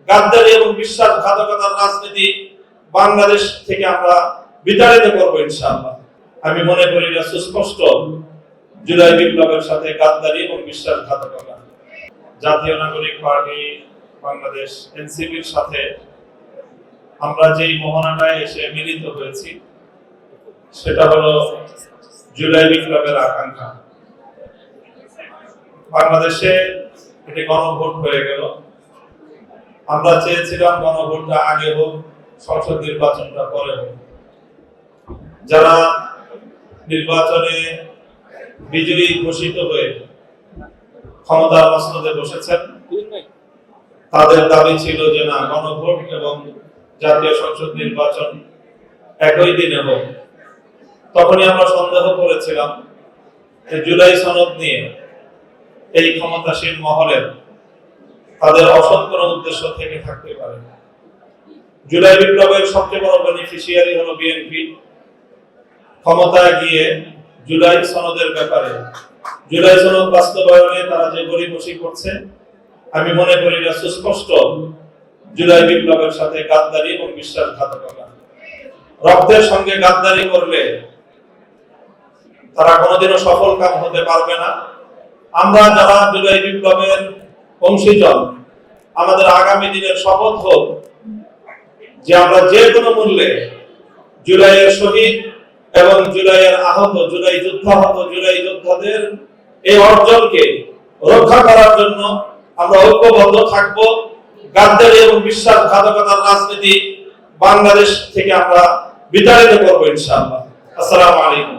গাদ্দারি এবং বিশ্বাসঘাতকতার রাজনীতি বাংলাদেশ থেকে আমরা বিতাড়িত করব ইনশাআল্লাহ। আমি মনে করি এটা সুস্পষ্ট, জুলাই বিপ্লবের সাথে গাদ্দারি এবং বিশ্বাসঘাতকতা। জাতীয় নাগরিক পার্টি বাংলাদেশ এনসিপির সাথে আমরা যেই মোহনাটায় এসে মিলিত হয়েছি সেটা হলো জুলাই বিপ্লবের আকাঙ্ক্ষা। বাংলাদেশে একটি গণভোট হয়ে গেল। আমরা চেয়েছিলাম গণভোটটা আগে হোক, সংসদ নির্বাচনটা পরে হোক। যারা নির্বাচনে বিজয়ী ঘোষিত হয়ে ক্ষমতার মসনদে বসেছেন তাদের দাবি ছিল যে না, গণভোট এবং জাতীয় সংসদ নির্বাচন একই দিনে হোক। তখনই আমরা সন্দেহ করেছিলাম যে জুলাই সনদ নিয়ে এই ক্ষমতাসীন মহলের তাদের অসৎ কোনো উদ্দেশ্য থেকে থাকতে পারে। জুলাই বিপ্লবের সবচেয়ে বড় বেনিফিশিয়ারি হলো বিএনপি। ক্ষমতায় গিয়ে জুলাই সনদের ব্যাপারে, জুলাই সনদ বাস্তবায়নে তারা যে গড়িমসি করছে, আমি মনে করি এটা সুস্পষ্ট জুলাই বিপ্লবের সাথে গাদ্দারি এবং বিশ্বাসঘাতকতা। রক্তের সঙ্গে গাদ্দারি করলে তারা কোনোদিনও সফল কাম হতে পারবে না। আমরা যারা জুলাই বিপ্লবের অংশীজন, আমাদের আগামী দিনের শপথ হোক যে আমরা যে কোনো মূল্যে জুলাইয়ের শহীদ এবং জুলাইয়ের আহত, জুলাই যোদ্ধাদের এই অর্জনকে রক্ষা করার জন্য আমরা ঐক্যবদ্ধ থাকব। গাদ্দারি এবং বিশ্বাসঘাতকতার রাজনীতি বাংলাদেশ থেকে আমরা বিতাড়িত করবো ইনশাআল্লাহ। আসসালামু আলাইকুম।